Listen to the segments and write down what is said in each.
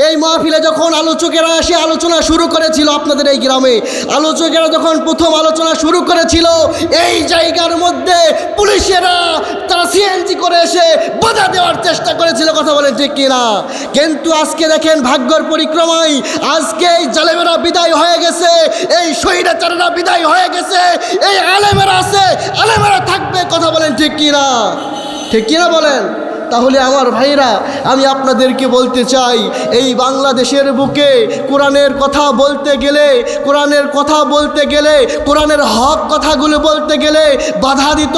এই মাহফিলে যখন আলোচকেরা এসে আলোচনা শুরু করেছিল, আপনাদের এই গ্রামে আলোচকেরা যখন প্রথম আলোচনা শুরু করেছিল, এই জায়গার মধ্যে পুলিশেরা তারা সিএনজি করে এসে বাধা দেওয়ার চেষ্টা করেছিল, কথা বলেন ঠিক কিনা? কিন্তু আজকে দেখেন ভাগ্যর পরিক্রমায় আজকে এই জালেমেরা বিদায় হয়ে গেছে, এই শহীদাচারেরা বিদায় হয়ে গেছে, এই আলেমেরা আছে, আলেমেরা থাকবে, কথা বলেন ঠিক কিনা? ঠিক কিনা বলেন? তাহলে আমার ভাইরা, আমি আপনাদেরকে বলতে চাই, এই বাংলাদেশের বুকে কোরআনের কথা বলতে গেলে, কোরআনের কথা বলতে গেলে, কোরআনের হক কথাগুলো বলতে গেলে বাধা দিত,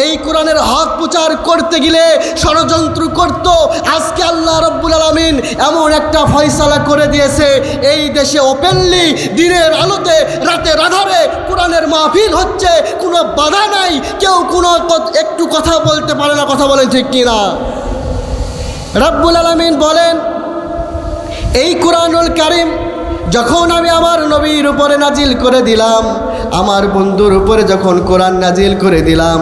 এই কোরআনের হক প্রচার করতে গেলে ষড়যন্ত্র করত। আজকে আল্লাহ রাব্বুল আলামিন এমন একটা ফয়সালা করে দিয়েছে, এই দেশে ওপেনলি দিনের আলোতে রাতের আধারে কোরআনের মাহফিল হচ্ছে, কোনো বাধা নাই, কেউ কোনো একটু কথা বলতে পারে না, কথা বলেন ঠিক কিনা? রাব্বুল আলামিন বলেন, এই কোরআনুল কারীম যখন আমি আমার নবীর উপরে নাজিল করে দিলাম, আমার বন্ধুর উপরে যখন কোরআন নাজিল করে দিলাম,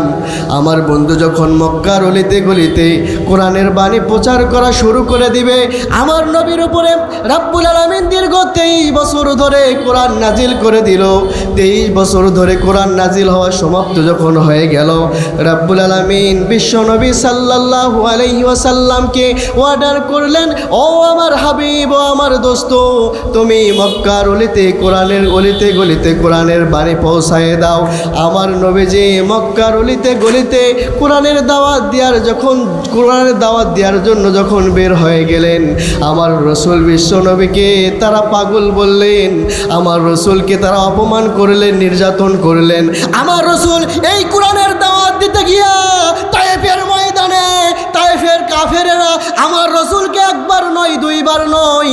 আমার বন্ধু যখন মক্কার অলিতে গলিতে কোরআনের বাণী প্রচার করা শুরু করে দিবে, আমার নবীর উপরে রাব্বুল আলামিন দীর্ঘ 23 বছর ধরে কোরআন নাজিল করে দিল। 23 বছর ধরে কোরআন নাজিল হওয়া সমাপ্ত যখন হয়ে গেল, রাব্বুল আলামিন বিশ্বনবী সাল্লাল্লাহু আলাইহি ওয়াসাল্লামকে অর্ডার করলেন, ও আমার হাবিব, ও আমার দোস্ত, তুমি মক্কার অলিতে কোরআনের অলিতে গলিতে কোরআনের বাণী পৌঁছায় দাও। আমার নবীজি মক্কার অলিতে গলিতে কোরআনের দাওয়াত দেওয়ার জন্য যখন বের হয়ে গেলেন, আমার রসুল বিশ্ব নবীকে তারা পাগল বললেন, আমার রসুলকে তারা অপমান করলেন, নির্যাতন করলেন। আমার রসুল এই কোরআনের দাওয়াত দিতে গিয়া তায়েফের ময়দানে তায়েফের কাফেরেরা আমার রসুলকে একবার নয়, দুইবার নয়,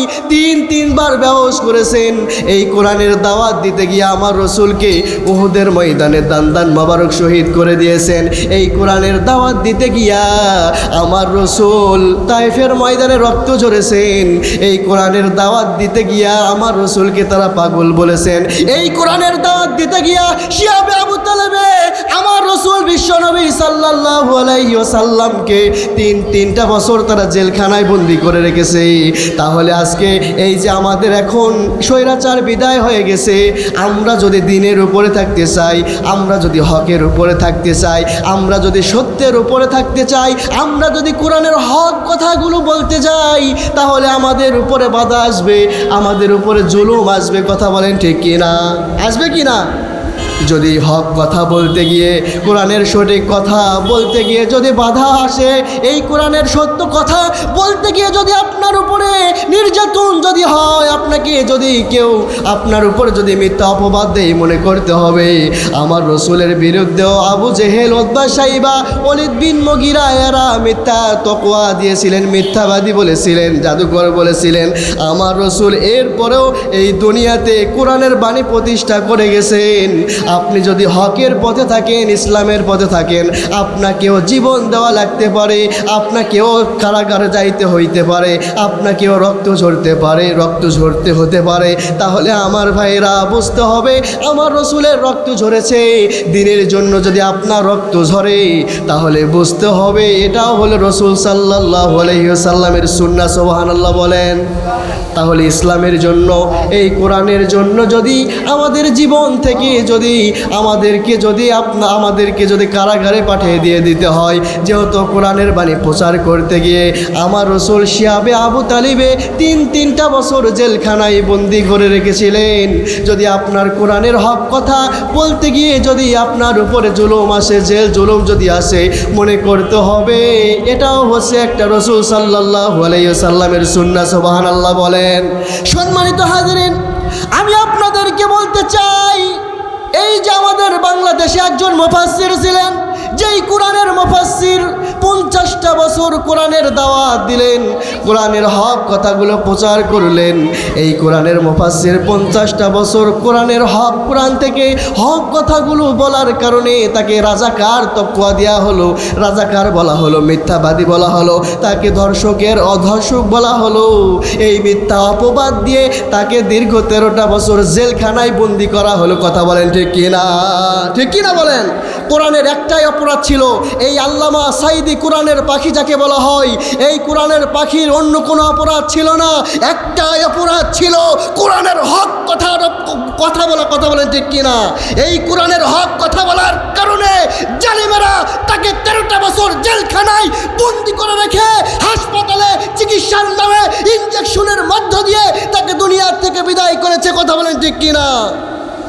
তিনবার বেহুশ করেছেন। এই কোরআনের দাওয়াত দিতে গিয়ে আমার রসুলকে উহুদের ময়দানে দান মোবারক শহীদ করে দিয়েছেন। এই কোরআনের দাওয়াত দিতে গিয়া আমার রসুল তায়েফের ময়দানে রক্ত ঝরেছেন। এই কোরআনের দাওয়াত দিতে গিয়া আমার রসুলকে তারা পাগল বলেছেন। এই কোরআনের দাওয়াত দিতে গিয়া শিয়াবে আবু তালেবে আমার রসুল বিশ্বনবী সাল্লাল্লাহু আলাইহি ওয়াসাল্লামকে তিনটা বছর তারা জেলখানায় বন্দি করে রেখেছে। তাহলে আজকে এই যে আমাদের এখন স্বৈরাচার বিদায় হয়ে গেছে, আমরা যদি দিনের উপরে থাকতে চাই, আমরা যদি হকের উপরে থাকতে চাই, আমরা যদি সত্যের উপরে থাকতে চাই, আমরা যদি কোরআনের হক কথাগুলো বলতে যাই, তাহলে আমাদের উপরে বাধা আসবে, আমাদের উপরে জুলুম আসবে, কথা বলেন ঠিক কিনা? আসবে কিনা? যদি হক কথা বলতে গিয়ে, কোরআনের সঠিক কথা বলতে গিয়ে যদি বাধা আসে, এই কোরআনের সত্য কথা বলতে গিয়ে যদি আপনার উপরে নির্যাতন যদি হয়, আপনাকে যদি কেউ আপনার উপরে যদি মিথ্যা অপবাদ দেয়, মনে করতে হবে আমার রসুলের বিরুদ্ধেও আবু জেহেল, উতবা, শাইবা, ওলীদ বিন মুগীরা এরা মিথ্যা তকওয়া দিয়েছিলেন, মিথ্যাবাদী বলেছিলেন, জাদুকর বলেছিলেন। আমার রসুল এরপরেও এই দুনিয়াতে কোরআনের বাণী প্রতিষ্ঠা করে গেছেন। আপনি যদি হকের পথে থাকেন, ইসলামের পথে থাকেন, আপনাকেও জীবন দেওয়া লাগতে পারে, আপনাকেও কারাগারে যাইতে হইতে পারে, আপনাকেও রক্ত ঝরতে হতে পারে। তাহলে আমার ভাইরা বুঝতে হবে, আমার রসুলের রক্ত ঝরেছে, দিনের জন্য যদি আপনার রক্ত ঝরে, তাহলে বুঝতে হবে এটাও হলো রসুল সাল্লাল্লাহু আলাইহি ওয়াসাল্লামের সুন্নাহ। সুবহানাল্লাহ বলেন। তাহলে ইসলামের জন্য, এই কোরআনের জন্য যদি আমাদের জীবন থেকে যদি আমাদেরকে যদি কারাগারে পাঠিয়ে দিয়ে দিতে হয়, যেহেতু কোরআনের বাণী প্রচার করতে গিয়ে আমার রসুল শিয়াবে আবু তালিবে তিনটা বছর জেলখানায় বন্দি করে রেখেছিলেন, যদি আপনার কোরআনের হক কথা বলতে গিয়ে যদি আপনার উপরে জুলুম আসে, জুলুম যদি আসে, মনে করতে হবে এটাও হচ্ছে একটা রসুল সাল্লাল্লাহু আলাইহি ওয়াসাল্লামের সুন্নাহ। সুবহানাল্লাহ বলেন। সম্মানিত হাজিরিন, আমি আপনাদেরকে বলতে চাই, এই যে আমাদের বাংলাদেশে একজন মুফাসসির ছিলেন, যেই কোরআনের মুফাসসির 50টা বছর কোরআনের দাওয়াত দিলেন, কোরআনের হক কথাগুলো প্রচার করলেন। এই কোরআনের মুফাসসির 50টা বছর কোরআনের হক, কোরআন থেকে হক কথাগুলো বলার কারণে তাকে রাজাকার তকওয়া দেওয়া হলো, রাজাকার বলা হলো, মিথ্যাবাদী বলা হলো, তাকে ধর্ষকের অধর্ষক বলা হলো। এই মিথ্যা অপবাদ দিয়ে তাকে দীর্ঘ 13টা বছর জেলখানায় বন্দি করা হলো। কথা বলেন ঠিক কিনা? ঠিক কিনা বলেন? কোরআনের একটাই অপরাধ ছিল, এই আল্লামা সাইদি কোরআনের পাখি যাকে বলা হয়, এই কোরআনের পাখির অন্য কোনো অপরাধ ছিল না, একটাই অপরাধ ছিল কোরআনের হক কথা বলেন ঠিক কিনা? এই কোরআনের হক কথা বলার কারণে জালিমেরা তাকে 13টা বছর জেলখানায় বন্দি করে রেখে হাসপাতালে চিকিৎসার নামে ইনজেকশনের মধ্য দিয়ে তাকে দুনিয়ার থেকে বিদায় করেছে। কথা বলেন ঠিক কিনা?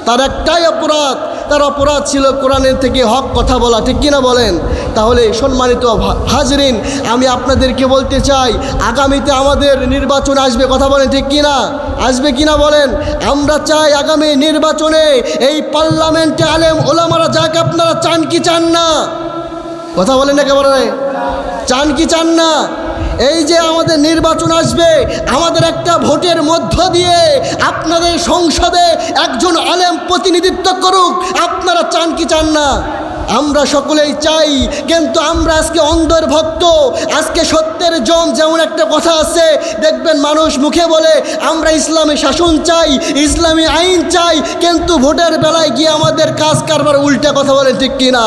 তার একটাই অপরাধ, তার অপরাধ ছিল কোরআনের থেকে হক কথা বলা, ঠিক কিনা বলেন? তাহলে সম্মানিত হাজরিন, আমি আপনাদেরকে বলতে চাই, আগামীতে আমাদের নির্বাচন আসবে। কথা বলেন ঠিক কিনা? আসবে কিনা বলেন? আমরা চাই আগামী নির্বাচনে এই পার্লামেন্টে আলেম ওলামারা যাক। আপনারা চান কি চান না? কথা বলেন একেবারে, চান কি চান না? এই যে আমাদের নির্বাচন আসবে, আমাদের একটা ভোটের মধ্য দিয়ে আপনাদের সংসদে একজন আলেম প্রতিনিধিত্ব করুক, আপনারা চান কি চান না? আমরা সকলেই চাই, কিন্তু আমরা আজকে অন্ধের ভক্ত। আজকে সত্যের জম যেমন একটা কথা আছে, দেখবেন মানুষ মুখে বলে আমরা ইসলামী শাসন চাই, ইসলামী আইন চাই, কিন্তু ভোটের বেলায় গিয়ে আমাদের কাজ কারবার উল্টা। কথা বলেন ঠিক কিনা?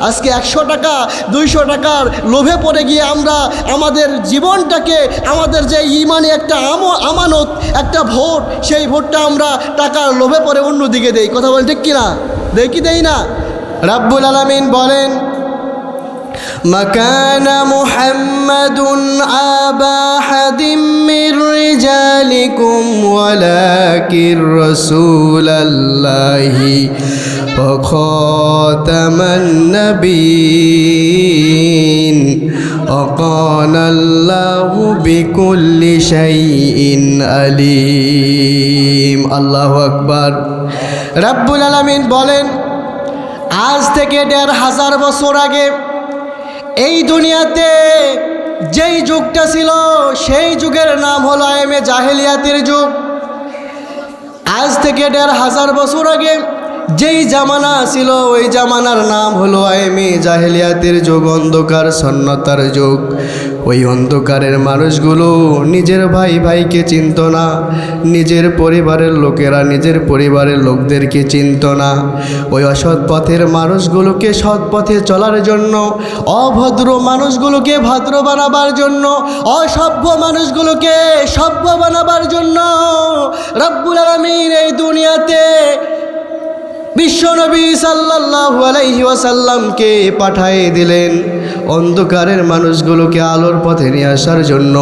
আজকে 100 টাকা 200 টাকার লোভে পড়ে গিয়ে আমরা আমাদের জীবনটাকে, আমাদের যে ইমানে একটা আমানত, একটা ভোট, সেই ভোটটা আমরা টাকার লোভে পড়ে অন্যদিকে দেই। কথা বলেন ঠিক কিনা? দেই কি দেই না? রাব্বুল আলামিন বলেন, মাকানা মুহাম্মাদুন আবা হাদিম মির রিজালিকুম ওয়ালাকির রাসূলুল্লাহি ওয়া খাতামান নাবিয়্যিন ওয়া কানা আল্লাহু বিকুল্লি শাইইন আলীম। আল্লাহু আকবার। রাব্বুল আলামিন বলেন, আজ থেকে 1500 বছর আগে এই দুনিয়াতে যেই যুগটা ছিল, সেই যুগের নাম হলো আইমে জাহেলিয়াতের যুগ। আজ থেকে 1500 বছর আগে যেই জামানা ছিল, ওই জামানার নাম হলো আইমে জাহেলিয়াতের যুগ, অন্ধকার সন্ন্যতার যুগ। ওই অন্ধকারের মানুষগুলো নিজের ভাই ভাইকে চিনত না, নিজের পরিবারের লোকেরা নিজের পরিবারের লোকদেরকে চিনত না। ওই অসৎ পথের মানুষগুলোকে সৎ পথে চলার জন্য, অভদ্র মানুষগুলোকে ভদ্র বানাবার জন্য, অসভ্য মানুষগুলোকে সভ্য বানাবার জন্য রব্বুল আলামিন এই দুনিয়াতে বিশ্বনবী সাল্লাল্লাহু আলাইহি ওয়াসাল্লামকে পাঠিয়ে দিলেন অন্ধকারের মানুষগুলোকে আলোর পথে নিয়ে আসার জন্য,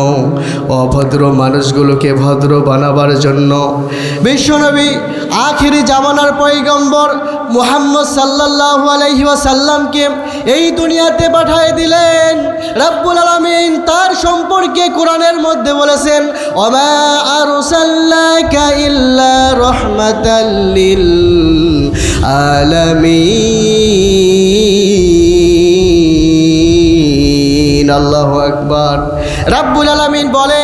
অভদ্র মানুষগুলোকে ভদ্র বানাবার জন্য। বিশ্বনবী আখিরি জামানার পয়গম্বর মুহাম্মদ সাল্লাল্লাহু আলাইহি ওয়াসাল্লামকে এই দুনিয়াতে পাঠিয়ে দিলেন। রব্বুল আলামিন তার সম্পর্কে কোরআনের মধ্যে বলেছেন, ওমা আরসালনাকা ইল্লা রাহমাতাল লিল আলামিন। আল্লাহু আকবার। রব্বুল আলামিন বলে,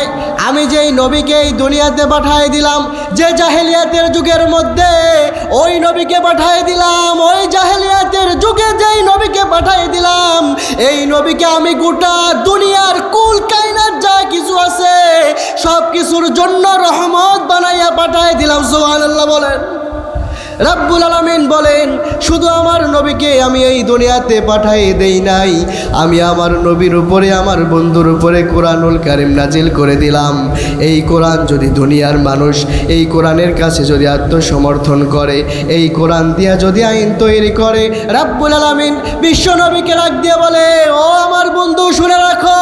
আমি যেই নবীকে এই দুনিয়াতে পাঠিয়ে দিলাম, যে জাহেলিয়াতের যুগের মধ্যে ওই নবীকে পাঠিয়ে দিলাম, ওই জাহেলিয়াতের যুগে যেই নবীকে পাঠিয়ে দিলাম, এই নবীকে আমি গোটা দুনিয়ার কুল কায়নাত যা কিছু আছে সব কিছুর জন্য রহমত বানাইয়া পাঠিয়ে দিলাম। সুবহানাল্লাহ বলেন। রব্বুল আলামিন বলেন, শুধু আমার নবীকে আমি এই দুনিয়াতে পাঠিয়ে দেই নাই, আমি আমার নবীর উপরে, আমার বন্ধুর উপরে কোরআনুল কারীম নাজিল করে দিলাম। এই কোরআন যদি দুনিয়ার মানুষ এই কোরআনের কাছে যদি আত্মসমর্থন করে, এই কোরআন দিয়া যদি আইন তৈরি করে, রব্বুল আলামিন বিশ্ব নবীকে ডাক দিয়ে বলে, ও আমার বন্ধু শুনে রাখো,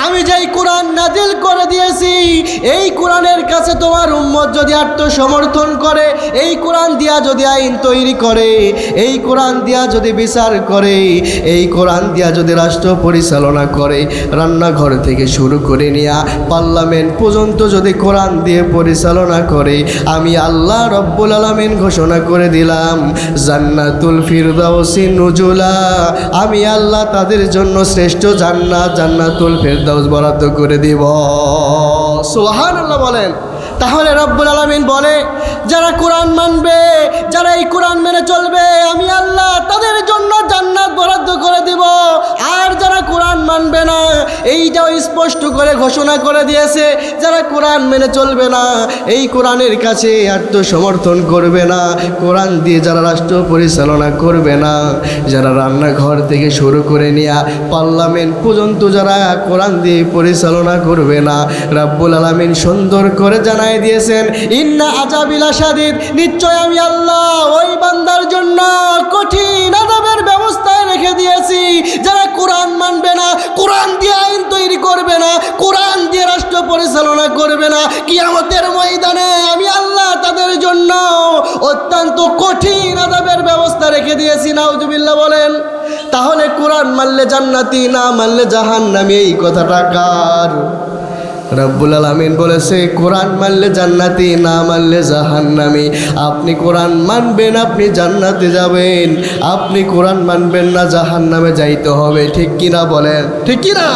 আমি যেই কোরআন নাজিল করে দিয়েছি, এই কোরআনের কাছে তোমার উম্মত যদি আত্মসমর্থন করে, এই কোরআন দিয়া যদি আইন তৈরি করে, এই কোরআন দিয়া যদি বিচার করে, এই কোরআন দিয়া যদি রাষ্ট্র পরিচালনা করে, রান্নাঘর থেকে শুরু করে নিয়া পার্লামেন্ট পর্যন্ত যদি কোরআন দিয়ে পরিচালনা করে, আমি আল্লাহ রব্বুল আলামিন ঘোষণা করে দিলাম, জান্নাতুল ফিরদাউসি নুজুলা, আমি আল্লাহ তাদের জন্য শ্রেষ্ঠ জান্নাত, জান্নাতুল ফিরদাউস বরাদ্দ করে দিব। সুবহানাল্লাহ বলেন। তাহলে রব্বুল আলামিন বলে, যারা কোরআন মানবে, যারা এই কোরআন মেনে চলবে, আমি আল্লাহ তাদের জন্য জান্নাত বরাদ্দ করে দিব। আর যারা কোরআন মানবে না, এইটাও স্পষ্ট করে ঘোষণা করে দিয়েছে, যারা কোরআন মেনে চলবে না, এই কোরআনের কাছে আত্মসমর্থন করবে না, কোরআন দিয়ে যারা রাষ্ট্র পরিচালনা করবে না, যারা রান্নাঘর থেকে শুরু করে নিয়ে পার্লামেন্ট পর্যন্ত যারা কোরআন দিয়ে পরিচালনা করবে না, রাব্বুল আলামিন সুন্দর করে জানাই দিয়েছেন, ইন্না আযাবিলা শাদীদ, নিশ্চয় আমি আল্লাহ ওই বান্দার জন্য কঠিন আযাবের ব্যবস্থায় রেখে দিয়েছি যারা কোরআন মানবে না, কোরআন দিয়ে আইন তৈরি করবে না, কোরআন দিয়ে রাষ্ট্র পরিচালনা করবে না। কিয়ামতের ময়দানে আমি আল্লাহ তাদের জন্য অত্যন্ত কঠিন আযাবের ব্যবস্থা রেখে দিয়েছি। নাউজুবিল্লাহ বলেন। তাহলে কোরআন মানলে জান্নাতি, না মানলে জাহান্নামী, এই কথাটা কার? রব্বুল আলামিন বলেছে কোরআন মানলে জান্নাতি, না মানলে জাহান্নামী। আপনি কোরআন মানবেন, আপনি জান্নাতে যাবেন, আপনি কোরআন মানবেন না, জাহান্নামে যাইতে হবে। ঠিক কিনা বলেন? ঠিক কিনা?